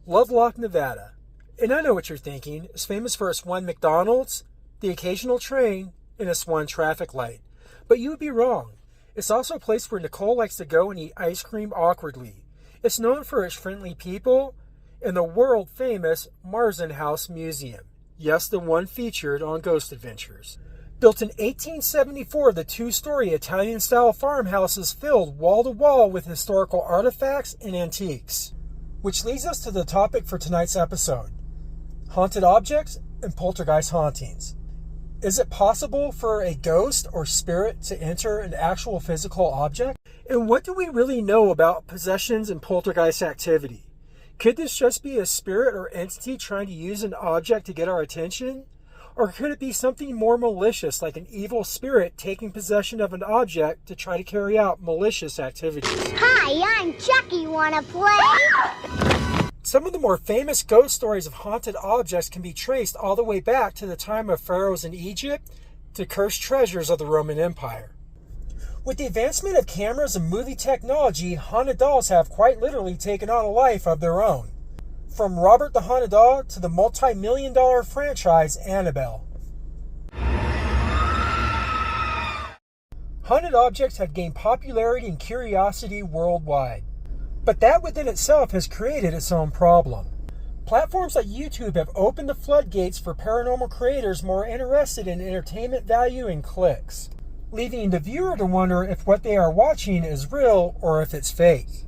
Lovelock, Nevada. And I know what you're thinking. It's famous for its one McDonald's, the occasional train, and its one traffic light. But you would be wrong. It's also a place where Nicole likes to go and eat ice cream awkwardly. It's known for its friendly people and the world-famous Marzen House Museum. Yes, the one featured on Ghost Adventures. Built in 1874, the two-story Italian-style farmhouse is filled wall-to-wall with historical artifacts and antiques. Which leads us to the topic for tonight's episode: haunted objects and poltergeist hauntings. Is it possible for a ghost or spirit to enter an actual physical object? And what do we really know about possessions and poltergeist activity? Could this just be a spirit or entity trying to use an object to get our attention? Or could it be something more malicious, like an evil spirit taking possession of an object to try to carry out malicious activities? Hi, I'm Chucky. Wanna play? Some of the more famous ghost stories of haunted objects can be traced all the way back to the time of pharaohs in Egypt to cursed treasures of the Roman Empire. With the advancement of cameras and movie technology, haunted dolls have quite literally taken on a life of their own. From Robert the Haunted Doll to the multi-million-dollar franchise Annabelle. Haunted objects have gained popularity and curiosity worldwide. But that within itself has created its own problem. Platforms like YouTube have opened the floodgates for paranormal creators more interested in entertainment value and clicks, leaving the viewer to wonder if what they are watching is real or if it's fake.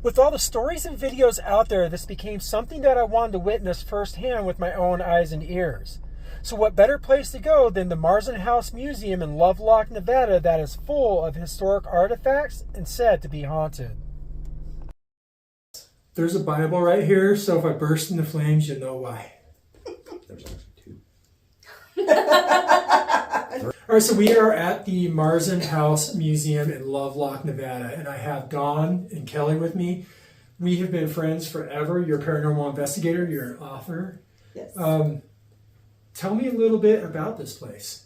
With all the stories and videos out there, this became something that I wanted to witness firsthand with my own eyes and ears. So what better place to go than the Marzen House Museum in Lovelock, Nevada, that is full of historic artifacts and said to be haunted. There's a Bible right here, so if I burst into flames, you know why. There's actually two. All right, so we are at the Marzen House Museum in Lovelock, Nevada, and I have Dawn and Kelly with me. We have been friends forever. You're a paranormal investigator. You're an author. Yes. Tell me a little bit about this place.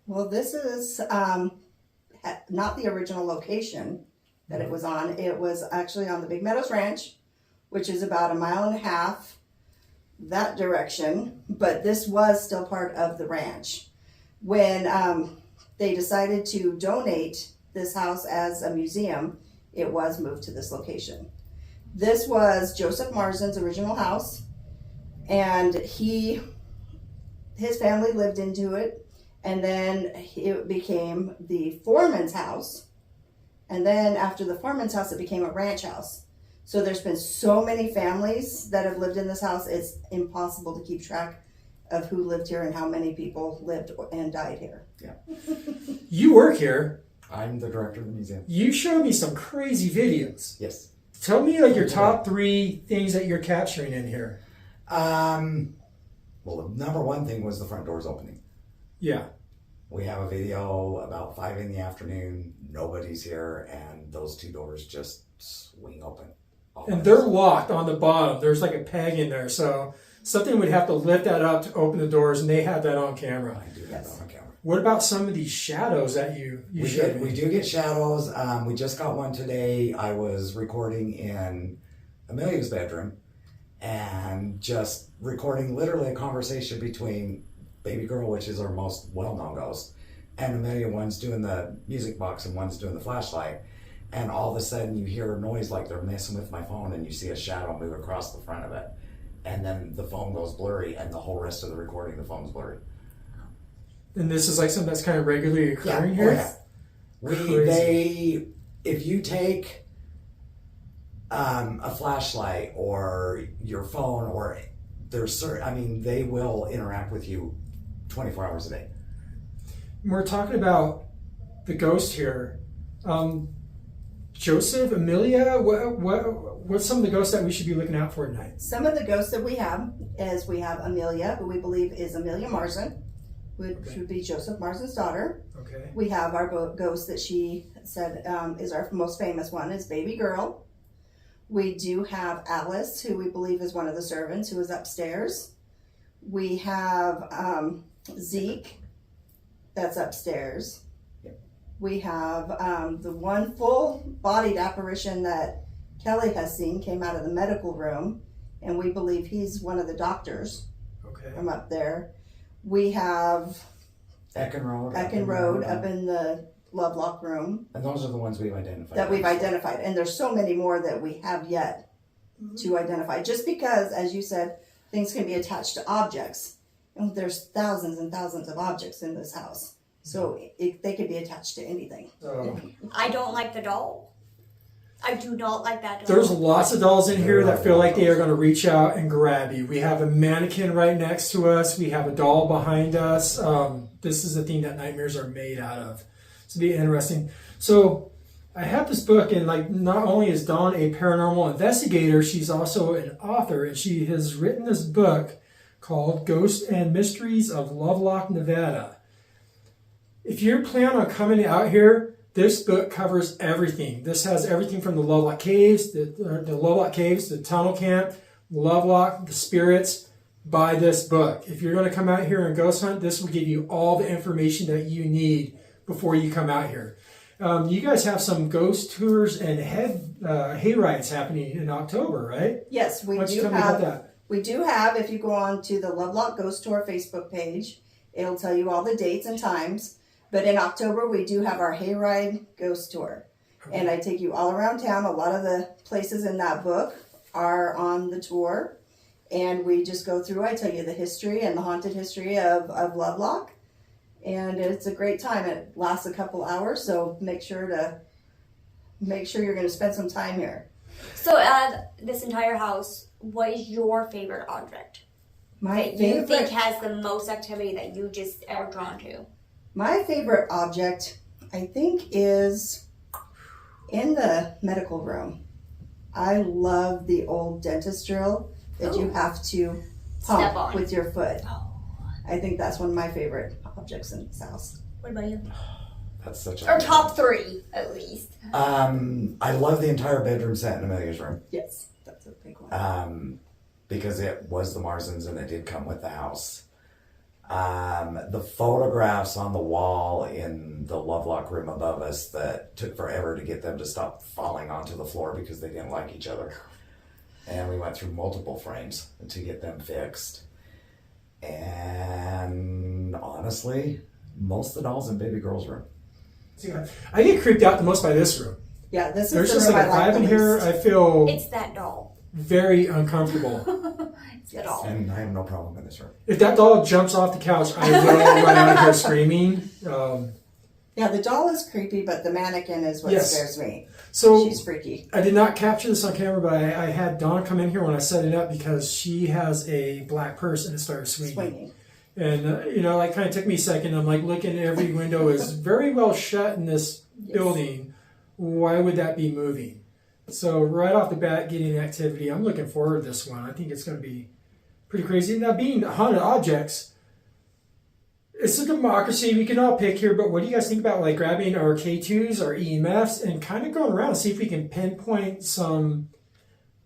Well, this is not the original location that it was on. It was actually on the Big Meadows Ranch, which is about 1.5 miles that direction, but this was still part of the ranch. When they decided to donate this house as a museum, it was moved to this location. This was Joseph Marzen's original house, and his family lived into it, and then it became the foreman's house, and then after the foreman's house, it became a ranch house. So there's been so many families that have lived in this house, it's impossible to keep track of who lived here and how many people lived and died here. Yeah. You work here. I'm the director of the museum. You showed me some crazy videos. Yes. Tell me like your top 3 things that you're capturing in here. Well, the number one thing was the front doors opening. Yeah. We have a video about 5 in the afternoon. Nobody's here, and those 2 doors just swing open. And they're locked on the bottom. There's like a peg in there, so something would have to lift that up to open the doors, and they had that on camera. I do have that on camera. What about some of these shadows that you showed me? We do get shadows. We just got one today. I was recording in Amelia's bedroom and just recording literally a conversation between Baby Girl, which is our most well-known ghost, and Amelia. One's doing the music box and one's doing the flashlight. And all of a sudden you hear a noise like they're messing with my phone, and you see a shadow move across the front of it. And then the phone goes blurry, and the whole rest of the recording, the phone's blurry. And this is like something that's kind of regularly occurring here? Yeah. If you take a flashlight or your phone, or they will interact with you 24 hours a day. We're talking about the ghost here. Joseph, Amelia, what's some of the ghosts that we should be looking out for tonight? Some of the ghosts that we have is we have Amelia, who we believe is Amelia Marzen, which would be Joseph Marzen's daughter. Okay. We have our ghost that she said is our most famous one, is Baby Girl. We do have Alice, who we believe is one of the servants, who is upstairs. We have Zeke, that's upstairs. We have the one full-bodied apparition that Kelly has seen, came out of the medical room, and we believe he's one of the doctors Okay. from up there. We have Ecken Road. up in the Lovelock room And those are the ones we've identified. that we've identified. And there's so many more that we have yet to identify. Just because, as you said, things can be attached to objects. And there's thousands and thousands of objects in this house. So they could be attached to anything. So I don't like the doll. I do not like that doll. there's lots of dolls in here that feel like they are going to reach out and grab you. We have a mannequin right next to us. We have a doll behind us. This is the thing that nightmares are made out of. It's be interesting. So I have this book, and like not only is Dawn a paranormal investigator, she's also an author, and she has written this book called Ghosts and Mysteries of Lovelock, Nevada. If you're planning on coming out here, this book covers everything. This has everything from the Lovelock Caves, the tunnel camp, Lovelock, the spirits. Buy this book. If you're going to come out here and ghost hunt, this will give you all the information that you need before you come out here. You guys have some ghost tours and hay rides happening in October, right? Yes, we Why don't you do tell me about have. that? We do have. If you go on to the Lovelock Ghost Tour Facebook page, it'll tell you all the dates and times. But in October, we do have our Hayride Ghost Tour. And I take you all around town. A lot of the places in that book are on the tour. And we just go through, I tell you the history and the haunted history of Lovelock. And it's a great time. It lasts a couple hours, so make sure you're going to spend some time here. So, this entire house, what is your favorite object My that you think favorite, has the most activity that you just are drawn to? my favorite object, I think, is in the medical room. I love the old dentist drill that you have to Step pump on. with your foot. Oh. I think that's one of my favorite objects in this house. What about you? That's such Or a. top three, at least. I love the entire bedroom set in Amelia's room. Yes, that's a big one. Because it was the Marzens and it did come with the house. The photographs on the wall in the Lovelock room above us that took forever to get them to stop falling onto the floor because they didn't like each other. And we went through multiple frames to get them fixed. And honestly, most of the dolls in baby girl's room. I get creeped out the most by this room. Yeah, this is There's the just room like a I like vibe the in here. least. I feel It's that doll. very uncomfortable. It's the doll. And I have no problem in this room. If that doll jumps off the couch, I will run out of here screaming. Yeah, the doll is creepy, but the mannequin is what Yes. scares me. So She's freaky. I did not capture this on camera, but I had Dawn come in here when I set it up because she has a black purse and it started swinging. And, like kind of took me a second. I'm like looking at every window is very well shut in this building. Why would that be moving? So right off the bat, getting activity. I'm looking forward to this one. I think it's going to be pretty crazy. Now, being haunted objects, it's a democracy. We can all pick here, but what do you guys think about like grabbing our K2s, our EMFs, and kind of going around and see if we can pinpoint some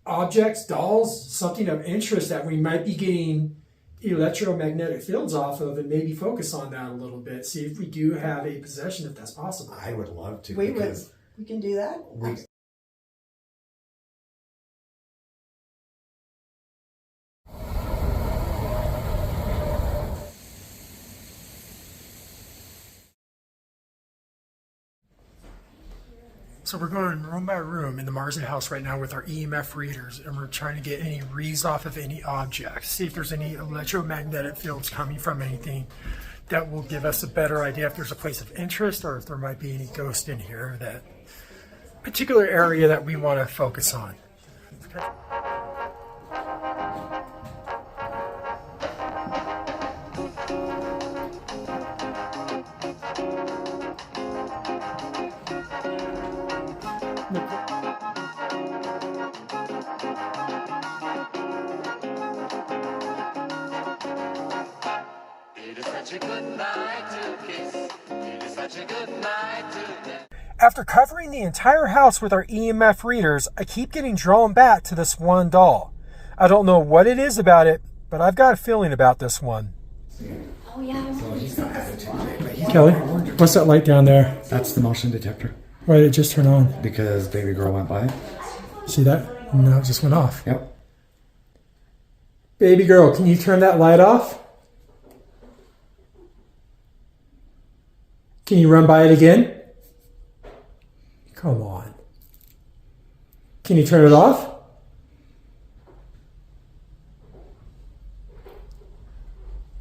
objects, dolls, something of interest that we might be getting electromagnetic fields off of, and maybe focus on that a little bit. See if we do have a possession, if that's possible. I would love to. We because can do that. we, So we're going room by room in the Marzen House right now with our EMF readers, and we're trying to get any reads off of any objects, see if there's any electromagnetic fields coming from anything that will give us a better idea if there's a place of interest or if there might be any ghost in here, that particular area that we want to focus on. Okay. After covering the entire house with our EMF readers, I keep getting drawn back to this one doll. I don't know what it is about it, but I've got a feeling about this one. Oh, yeah. he's not attitude today, but he's Kelly, what's that light down there? That's the motion detector. Why did it just turn on? Because baby girl went by. See that? No, it just went off. Yep. Baby girl, can you turn that light off? Can you run by it again? Come on. Can you turn it off?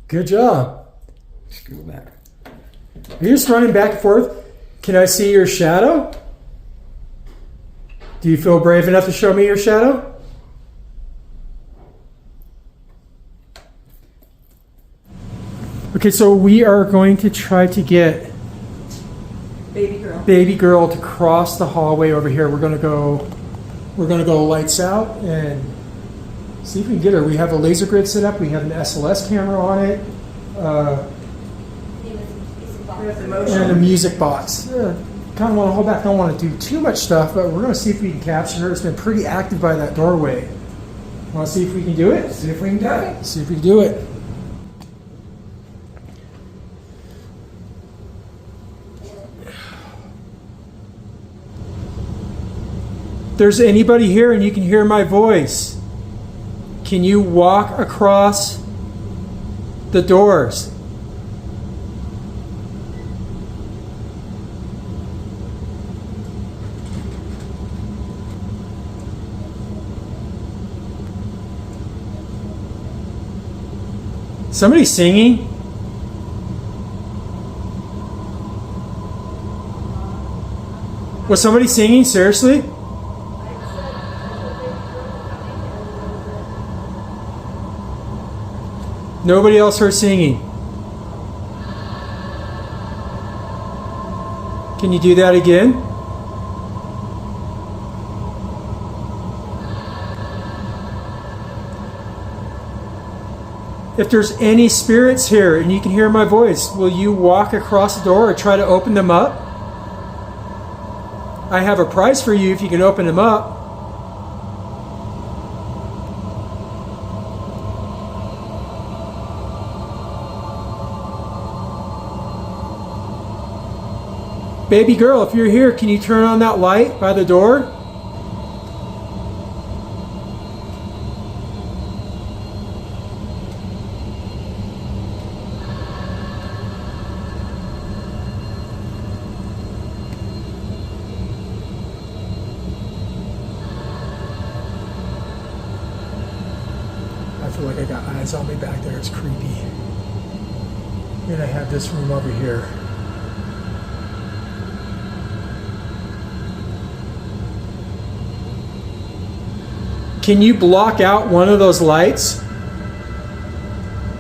Good job. Just go back. Are you just running back and forth? Can I see your shadow? Do you feel brave enough to show me your shadow? Okay, so we are going to try to get baby girl to cross the hallway over here. We're gonna go lights out and see if we can get her. We have a laser grid set up. We have an SLS camera on it. And a music box. Kind of want to hold back. Don't want to do too much stuff, but we're going to see if we can capture her. It's been pretty active by that doorway. Want to see if we can do it? See if we can do it. See if we can do it. If there's anybody here and you can hear my voice, can you walk across the doors? Somebody singing? Was somebody singing? Seriously? Nobody else heard singing. Can you do that again? If there's any spirits here and you can hear my voice, will you walk across the door or try to open them up? I have a prize for you if you can open them up. Baby girl, if you're here, can you turn on that light by the door? I feel like I got eyes on me back there. It's creepy. And I have this room over here. Can you block out one of those lights?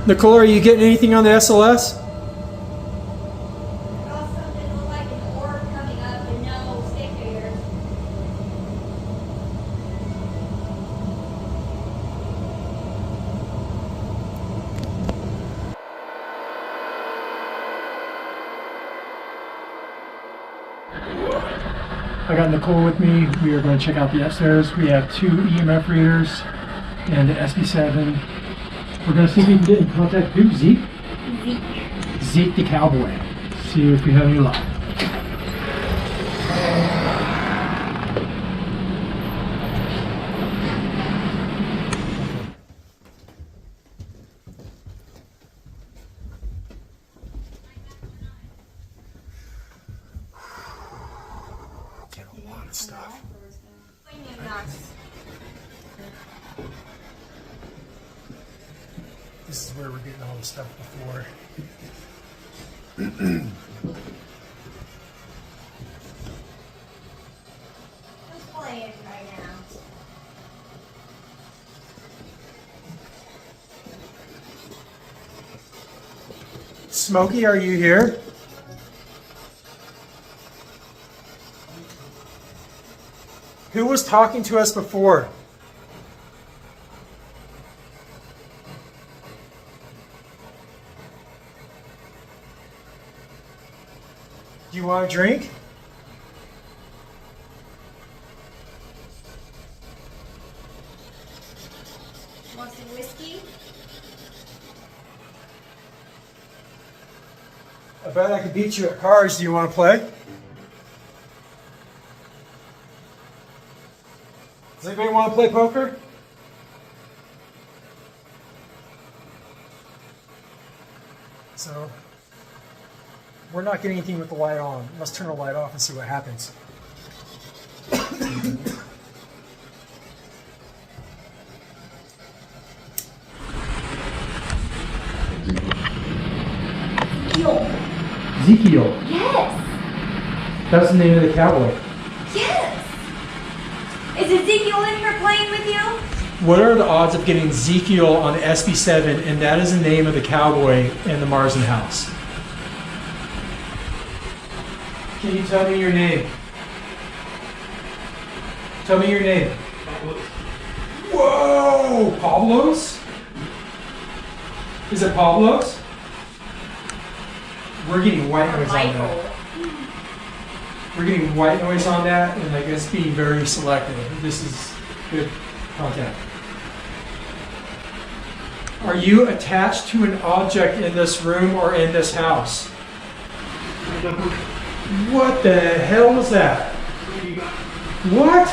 Nicole, are you getting anything on the SLS? I got Nicole with me. We are going to check out the upstairs. We have 2 EMF readers and the SB7. We're going to see if we can get in contact with Zeke. Zeke the cowboy. See if we have any luck. Get a lot of stuff. This is where we're getting all the stuff before. Who's playing right now? Smokey, are you here? Who was talking to us before? Do you want a drink? Want some whiskey? I bet I could beat you at cards. Do you want to play? Does anybody want to play poker? So we're not getting anything with the light on. Let's turn the light off and see what happens. Ezekiel. Yes. That's the name of the cowboy. Yes. Is Ezekiel in here playing with you? What are the odds of getting Ezekiel on SB7, and that is the name of the cowboy in the Marzen House? Can you tell me your name? Tell me your name. Whoa! Pablo's? Is it Pablo's? We're getting white noise on that. We're getting white noise on that, and I guess being very selective. This is good content. Are you attached to an object in this room or in this house? What the hell was that? What?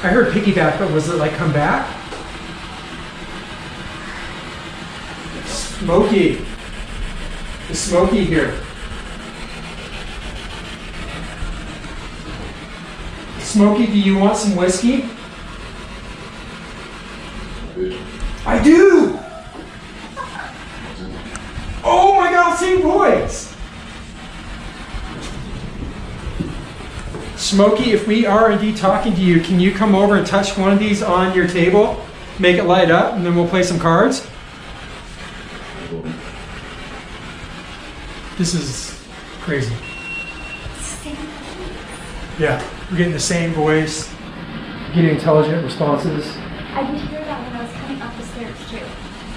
I heard piggyback, but was it like come back? Smokey. It's Smokey here. Smokey, do you want some whiskey? I do! Oh my god, same voice! Smokey, if we are indeed talking to you, can you come over and touch one of these on your table? Make it light up, and then we'll play some cards? This is crazy. Yeah, we're getting the same voice, getting intelligent responses. I did hear that when I was coming up the stairs too.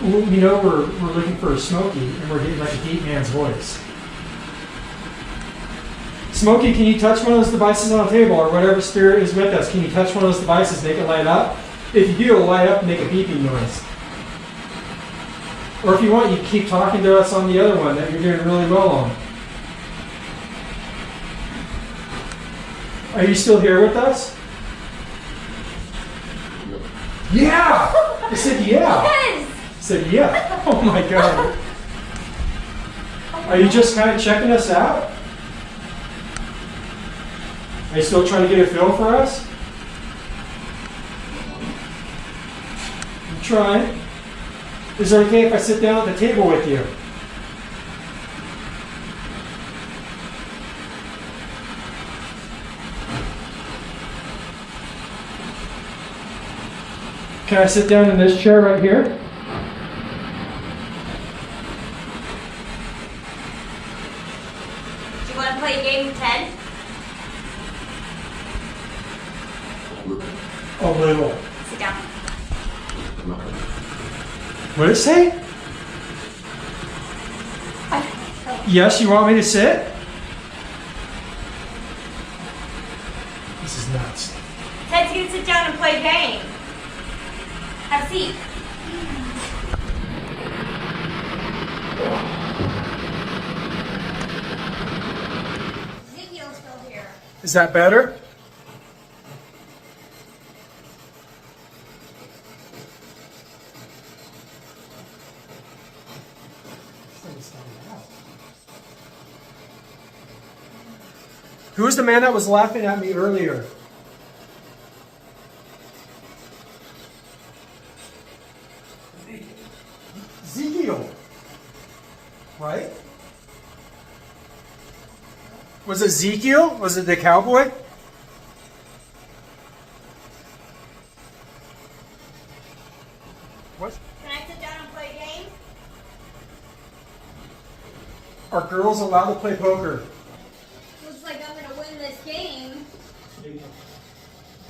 Well, you know, we're looking for a Smokey, and we're getting like a deep man's voice. Smokey, can you touch one of those devices on the table, or whatever spirit is with us? Can you touch one of those devices, make it light up? If you do, it'll light up and make a beeping noise. Or if you want, you can keep talking to us on the other one that you're doing really well on. Are you still here with us? Yeah! I said yeah. Yes! I said yeah. Oh my god. Are you just kind of checking us out? Are you still trying to get a feel for us? I'm trying. Is it okay if I sit down at the table with you? Can I sit down in this chair right here? Do you want to play game 10? A little. Sit down. What did it say? Yes, you want me to sit? This is nuts. Ted's gonna sit down and play a game. Have a seat. Ezekiel's still here. Is that better? Who was the man that was laughing at me earlier? Ezekiel. Right? Was it Ezekiel? Was it the cowboy? What? Can I sit down and play a game? Are girls allowed to play poker? Looks like I'm gonna win this game.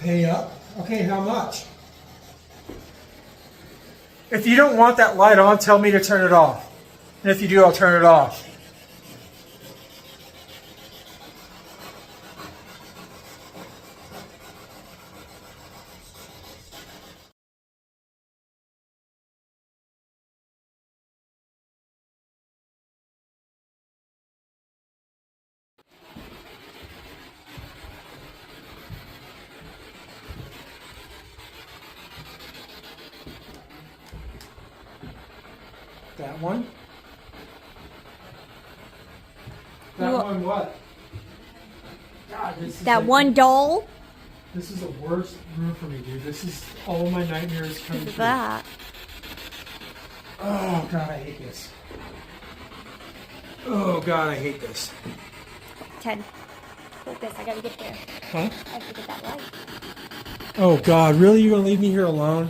Pay up? Okay, how much? If you don't want that light on, tell me to turn it off. And if you do, I'll turn it off. That one? That one what? God, this is That like, one doll? This is the worst room for me, dude. This is all my nightmares coming Look at true. that. Oh, God, I hate this. Oh, God, I hate this. Ted, focus. I gotta get there. Huh? I have to get that light. Oh, God, really? You're going to leave me here alone?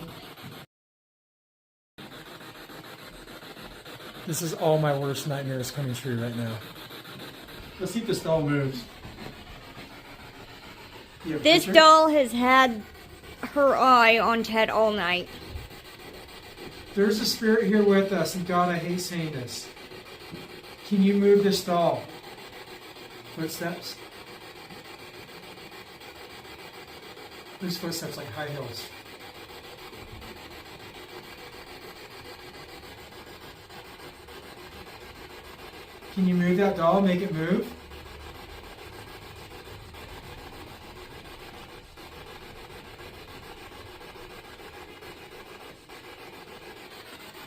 This is all my worst nightmares coming true right now. Let's see if this doll moves. You have a This picture? doll has had her eye on Ted all night. There's a spirit here with us, and God, I hate saying this. Can you move this doll? Footsteps? Those footsteps like high heels. Can you move that doll? Make it move?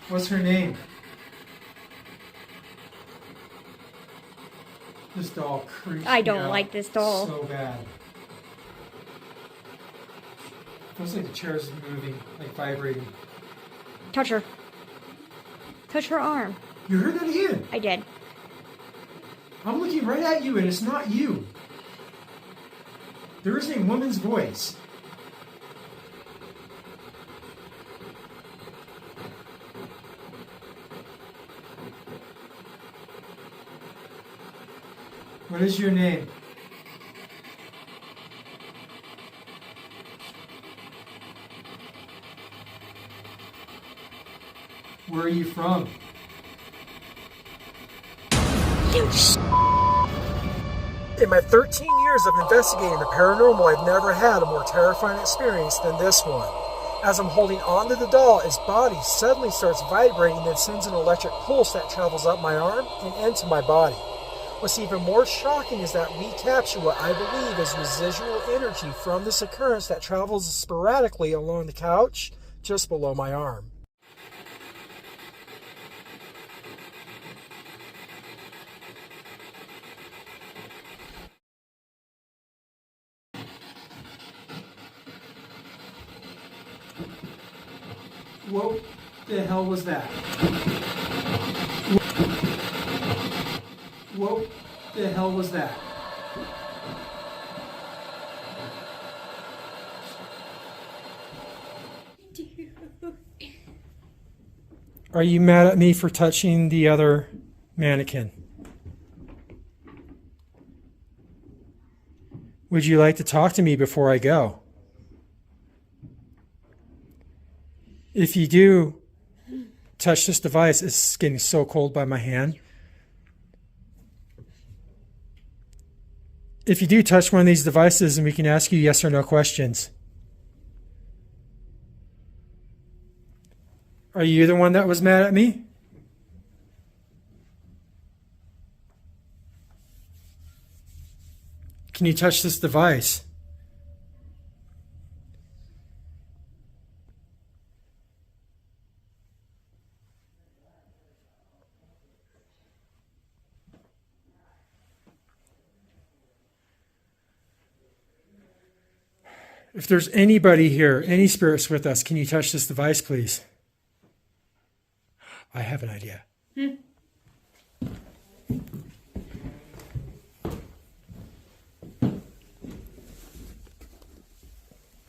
What's her name? This doll creeps I me don't out like this doll. so bad. Feels like the chair is moving, like vibrating. Touch her. Touch her arm. You heard that again? I did. I'm looking right at you and it's not you. There is a woman's voice. What is your name? Where are you from? In my 13 years of investigating the paranormal, I've never had a more terrifying experience than this one. As I'm holding onto the doll, its body suddenly starts vibrating and sends an electric pulse that travels up my arm and into my body. What's even more shocking is that we capture what I believe is residual energy from this occurrence that travels sporadically along the couch just below my arm. What the hell was that? What the hell was that? Are you mad at me for touching the other mannequin? Would you like to talk to me before I go? If you do touch this device, it's getting so cold by my hand. If you do touch one of these devices, and we can ask you yes or no questions. Are you the one that was mad at me? Can you touch this device? If there's anybody here, any spirits with us, can you touch this device, please? I have an idea.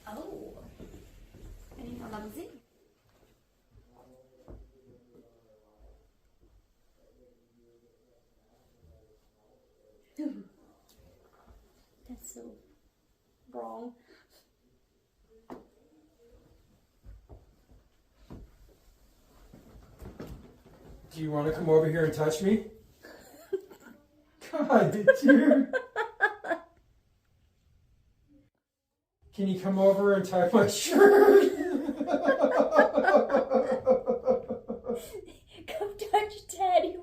Oh. I didn't know that was it. That's so wrong. Do you want to come over here and touch me? God, dude. Can you come over and tie my shirt? Come touch Ted.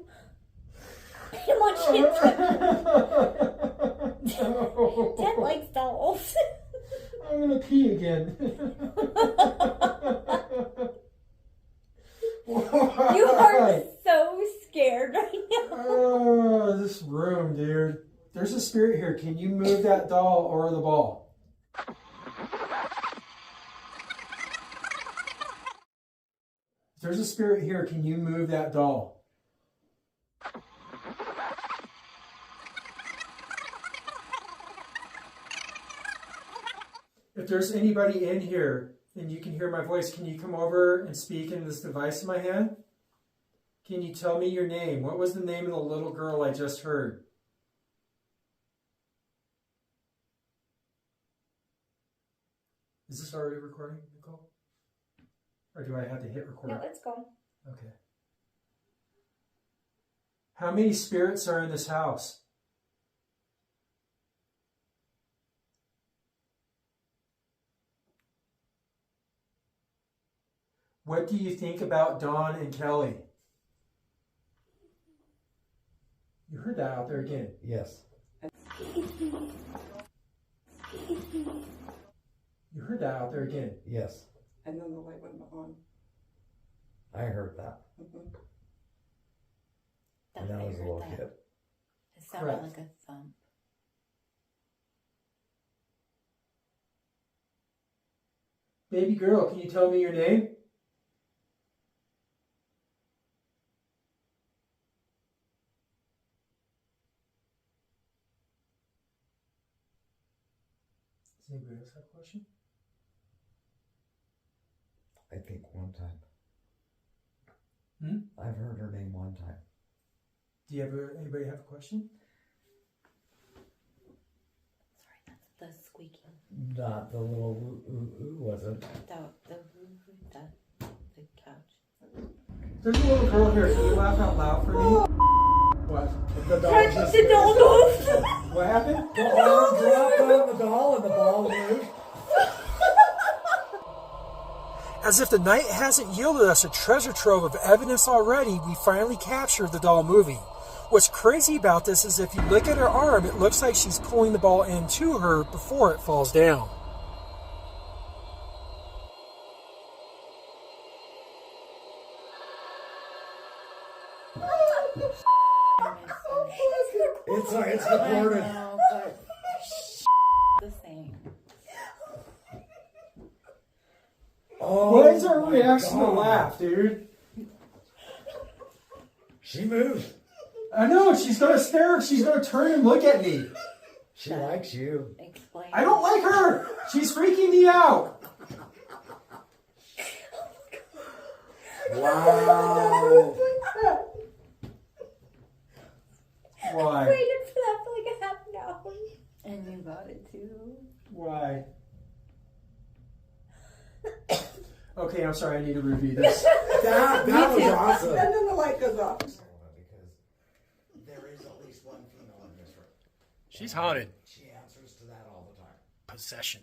I want you to. No. Ted likes dolls. I'm gonna pee again. You are so spirit here, can you move that doll or the ball? If there's a spirit here, can you move that doll? If there's anybody in here and you can hear my voice, can you come over and speak in this device in my hand? Can you tell me your name? What was the name of the little girl I just heard? Is this already recording, Nicole? Or do I have to hit record? No, it's gone. Okay. How many spirits are in this house? What do you think about Dawn and Kelly? You heard that out there again. Yes. You heard that out there again. Yes. And then the light went on. I heard that. Mm-hmm. And that was a little kid. It sounded Correct. like a thump. Baby girl, can you tell me your name? Does anybody else have a question? I think one time. Hmm? I've heard her name one time. Do you anybody have a question? Sorry, that's the squeaking. Not the little ooh, was it? The couch. There's a little girl here. Can you laugh out loud for me? What? The doll just The doll moved. What happened? The arm dropped on the doll and the ball moved. As if the night hasn't yielded us a treasure trove of evidence already, we finally captured the doll moving. What's crazy about this is if you look at her arm, it looks like she's pulling the ball into her before it falls down. It's recorded. I know, but the same. Oh, What is our my reaction to God. laugh, dude? She moved. I know, she's gonna stare, she's gonna turn and look at me. She likes you. Explain. I don't like her! She's freaking me out! Wow. Why? Waited for that for like a half an hour. And you got it too. Why? Okay, I'm sorry, I need to review this. That was awesome. And then the light goes off. Because there is at least one female in this room. She's haunted. She answers to that all the time. Possession.